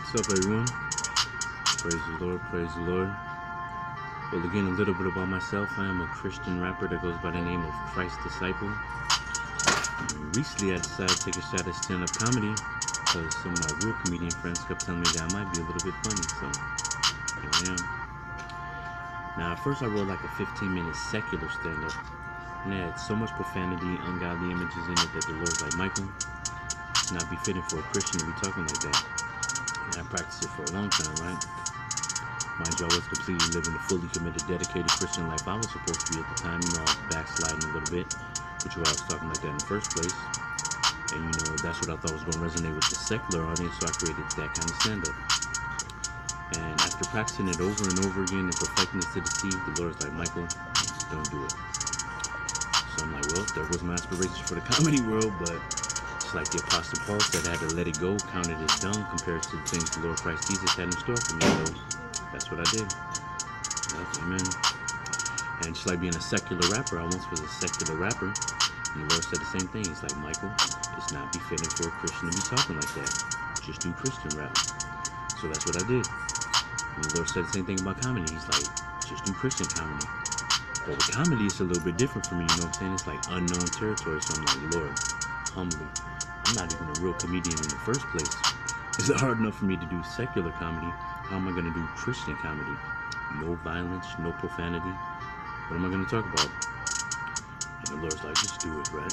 What's up, everyone? Praise the Lord, praise the Lord. Well, again, a little bit about myself. I am a Christian rapper that goes by the name of Chrizt Dizciple. Recently, I decided to take a shot at stand-up comedy because some of my real comedian friends kept telling me that I might be a little bit funny, so here I am. Now, at first I wrote like a 15-minute secular stand-up, and it had so much profanity, ungodly images in it that the Lord's like, Michael, it's not befitting for a Christian to be talking like that. And I practiced it for a long time, right? Mind you, I was completely living a fully committed, dedicated Christian life I was supposed to be at the time. You know, I was backsliding a little bit, which is why I was talking like that in the first place. And you know, that's what I thought was going to resonate with the secular audience, so I created that kind of stand-up. And after practicing it over and over again and perfecting it to the T, the Lord's like, Michael, don't do it. So I'm like, well, there was my aspirations for the comedy world, but it's like the Apostle Paul said, I had to let it go, count it as dung compared to the things the Lord Christ Jesus had in store for me. So that's what I did. Yes, amen. And just like being a secular rapper, I once was a secular rapper, and the Lord said the same thing. He's like, Michael, it's not befitting for a Christian to be talking like that. Just do Christian rap. So that's what I did. And the Lord said the same thing about comedy. He's like, just do Christian comedy. But with comedy, it's a little bit different for me, you know what I'm saying? It's like unknown territory. So I'm like, Lord, humbly, I'm not even a real comedian in the first place. Is it hard enough for me to do secular comedy? How am I going to do Christian comedy? No violence, no profanity. What am I going to talk about? And the Lord's like, just do it, right?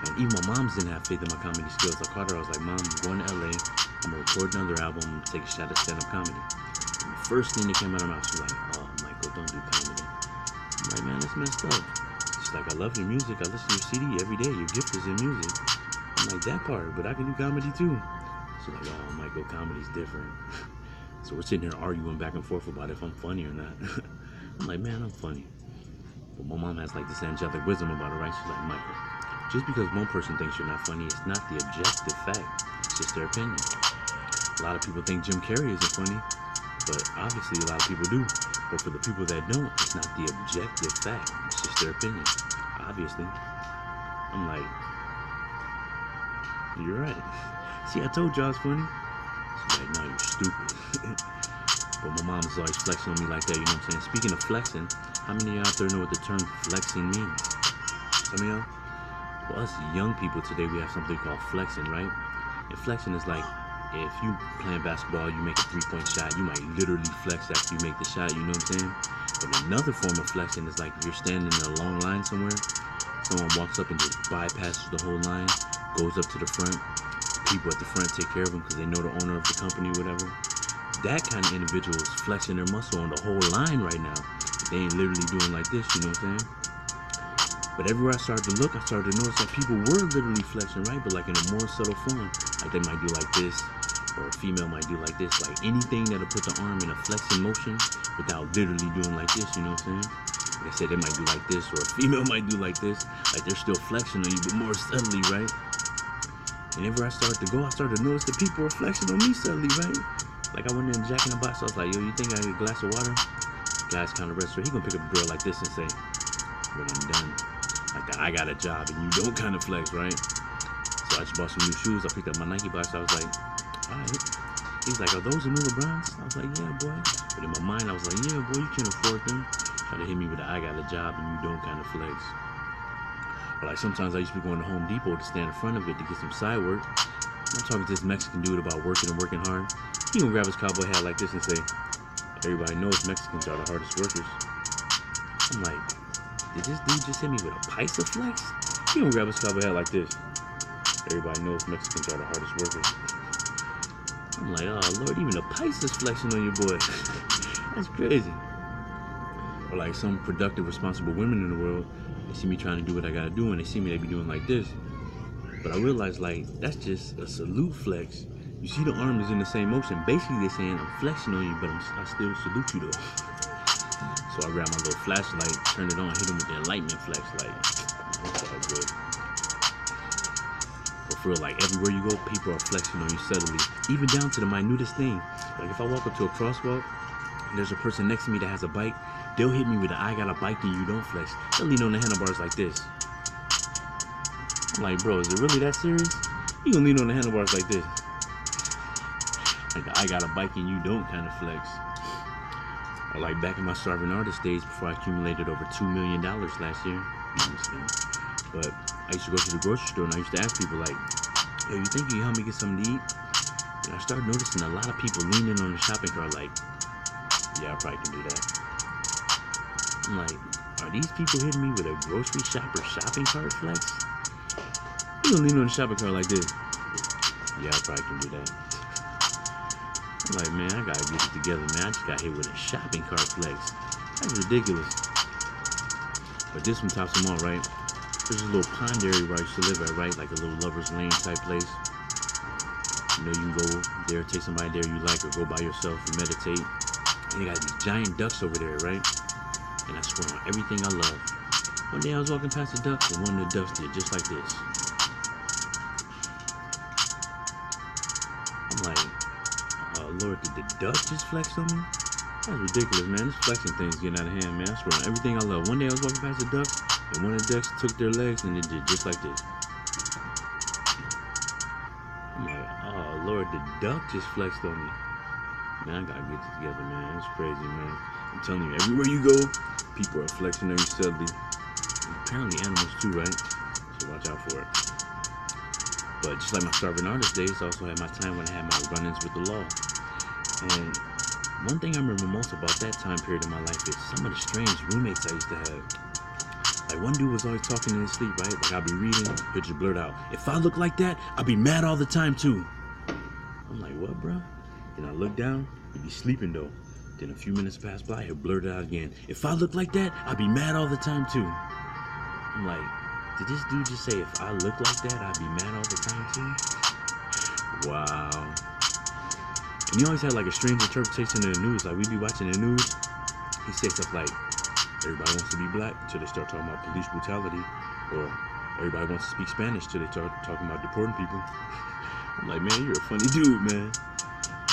And even my moms didn't have faith in my comedy skills. I called her, I was like, Mom, I'm going to LA. I'm going to record another album. I'm going to take a shot at stand-up comedy. And the first thing that came out of her mouth, she was like, oh, Michael, don't do comedy. I'm like, man, that's messed up. She's like, I love your music. I listen to your CD every day. Your gift is in music. I'm like, that part, but I can do comedy too. She's like, oh, Michael, comedy's different. So we're sitting here arguing back and forth about if I'm funny or not. I'm like, man, I'm funny. But my mom has like this angelic wisdom about it, right? She's like, Michael, just because one person thinks you're not funny, it's not the objective fact. It's just their opinion. A lot of people think Jim Carrey isn't funny, but obviously a lot of people do. But for the people that don't, it's not the objective fact. It's just their opinion. Obviously. I'm like, you're right. See, I told you I was funny. She's like, no, you're stupid. But my mom is always flexing on me like that, you know what I'm saying? Speaking of flexing, how many of y'all out there know what the term flexing means? Some of y'all? Well, us young people today, we have something called flexing, right? And flexing is like, if you playing basketball, you make a three-point shot, you might literally flex after you make the shot, you know what I'm saying? But another form of flexing is like if you're standing in a long line somewhere, someone walks up and just bypasses the whole line, goes up to the front, people at the front take care of them because they know the owner of the company or whatever. That kind of individual is flexing their muscle on the whole line right now. They ain't literally doing like this, you know what I'm saying? But everywhere I started to look, I started to notice that people were literally flexing, right? But like in a more subtle form. Like they might do like this, or a female might do like this. Like anything that'll put the arm in a flexing motion without literally doing like this, you know what I'm saying? Like I said, they might do like this, or a female might do like this. Like they're still flexing on you, but more subtly, right? And everywhere I started to go, I started to notice that people were flexing on me subtly, right? Like I went in Jack in the Box, I was like, yo, you think I need a glass of water? Guy's kind of restaurant, he gonna pick up the girl like this and say, when I'm done. Like that, I got a job and you don't kind of flex, right? So I just bought some new shoes. I picked up my Nike box. I was like, all right. He's like, are those the new LeBrons? I was like, yeah, boy. But in my mind, I was like, yeah, boy, you can't afford them. Try to hit me with a I got a job and you don't kind of flex. But like sometimes I used to be going to Home Depot to stand in front of it to get some side work. I'm talking to this Mexican dude about working and working hard. He gonna grab his cowboy hat like this and say, everybody knows Mexicans are the hardest workers. I'm like, did this dude just hit me with a paisa flex? He gonna grab his cowboy hat like this. Everybody knows Mexicans are the hardest workers. I'm like, oh Lord, even the paisa's flexing on your boy. That's crazy. Or like some productive, responsible women in the world, they see me trying to do what I gotta do, and they see me, they be doing like this. But I realized like, that's just a salute flex. You see the arm is in the same motion. Basically they're saying, I'm flexing on you, but I still salute you though. So I grabbed my little flashlight, turned it on, hit him with the enlightenment flex, like, that's all good. But for real, like, everywhere you go, people are flexing on you subtly, even down to the minutest thing. Like, if I walk up to a crosswalk, and there's a person next to me that has a bike, they'll hit me with the I got a bike and you don't flex. They'll lean on the handlebars like this. I'm like, bro, is it really that serious? You gonna lean on the handlebars like this? Like the I got a bike and you don't kind of flex. Or like back in my starving artist days before I accumulated over $2 million last year. No, I'm just kidding. But I used to go to the grocery store and I used to ask people like, yo, you think you can help me get something to eat? And I started noticing a lot of people leaning on the shopping cart like, yeah, I probably can do that. I'm like, are these people hitting me with a grocery shopper shopping cart flex? You gonna lean on the shopping cart like this? Yeah, I probably can do that. I'm like, man, I gotta get it together, man. I just got hit with a shopping cart flex. That's ridiculous. But this one tops them all, right? There's a little pond area where I used to live at, right? Like a little lover's lane type place. You know, you can go there, take somebody there you like, or go by yourself and meditate. And they got these giant ducks over there, right? And I swear on everything I love. One day I was walking past the ducks, and one of the ducks did just like this. I'm like, oh Lord, did the duck just flex on me? That's ridiculous, man. This flexing thing's getting out of hand, man. I swear on everything I love. One day I was walking past the ducks, and one of the ducks took their legs and it did just like this. I'm like, oh Lord, the duck just flexed on me. Man, I gotta get this together, man. It's crazy, man. I'm telling you, everywhere you go, people are flexing on you subtly. And apparently animals too, right? So watch out for it. But just like my starving artist days, I also had my time when I had my run-ins with the law. And one thing I remember most about that time period in my life is some of the strange roommates I used to have. Like one dude was always talking in his sleep, right? Like I'll be reading, he'll just blurt out, if I look like that, I'll be mad all the time too. I'm like, what, bro? Then I look down, he'd be sleeping though. Then a few minutes pass by, he'll blurt it out again. If I look like that, I'll be mad all the time too. I'm like, did this dude just say, if I look like that, I'll be mad all the time too? Wow. And he always had like a strange interpretation of the news. Like we'd be watching the news, he'd say stuff like, everybody wants to be black until they start talking about police brutality, or everybody wants to speak Spanish till they start talking about deporting people. I'm like, man, you're a funny dude, man.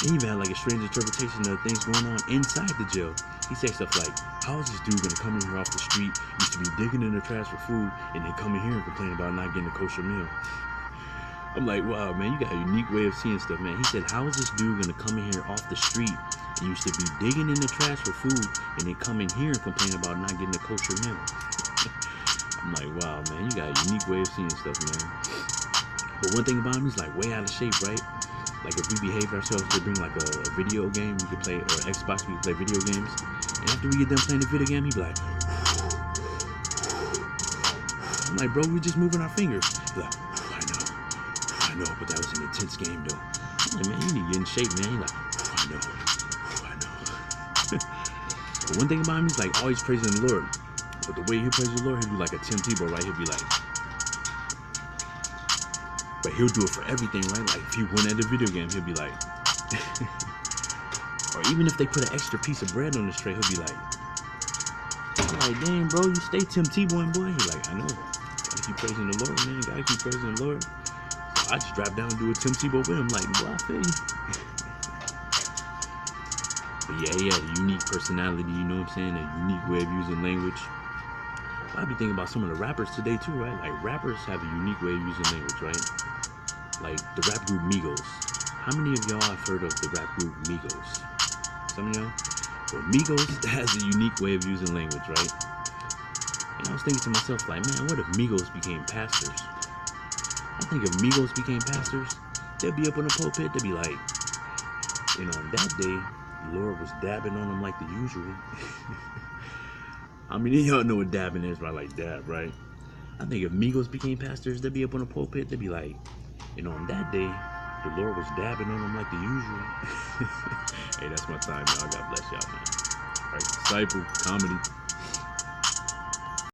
He even had like a strange interpretation of things going on inside the jail. He said stuff like, how is this dude gonna come in here off the street, used to be digging in the trash for food, and then come in here and complain about not getting a kosher meal? I'm like, wow, man, you got a unique way of seeing stuff, man. He said, how is this dude gonna come in here off the street and used to be digging in the trash for food, and then come in here and complain about not getting a kosher meal? I'm like, wow, man, you got a unique way of seeing stuff, man. But one thing about him, he's like way out of shape, right? Like if we behaved ourselves to bring like a video game we could play, or Xbox we could play video games, and after we get done playing the video game, he'd be like, I'm like, bro, we're just moving our fingers. He's like, I know, but that was an intense game though. I'm like, man, you need to get in shape, man. He's like, I know. But one thing about him, he's like always praising the Lord. But the way he praises the Lord, he'll be like a Tim Tebow, right? He'll be like, but he'll do it for everything, right? Like if he won at the video game, he'll be like, or even if they put an extra piece of bread on his tray, he'll be like, dang, bro, you stay Tim Tebow, boy. He's like, I know. Gotta keep praising the Lord, man. Gotta keep praising the Lord. So I just drop down and do a Tim Tebow with him, like, boy, I feel you. But yeah, he had a unique personality, you know what I'm saying? A unique way of using language. I be thinking about some of the rappers today too, right? Like rappers have a unique way of using language, right? Like the rap group Migos. How many of y'all have heard of the rap group Migos? Some of y'all? Well, Migos has a unique way of using language, right? And I was thinking to myself, like, man, what if Migos became pastors? I think if Migos became pastors, they'd be up on the pulpit, they'd be like, you know, on that day, the Lord was dabbing on them like the usual. I mean, y'all know what dabbing is, right? Like dab, right? I think if Migos became pastors, they'd be up on the pulpit, they'd be like, you know, on that day, the Lord was dabbing on them like the usual. Hey, that's my time, y'all. God bless y'all, man. Chrizt Dizciple, comedy.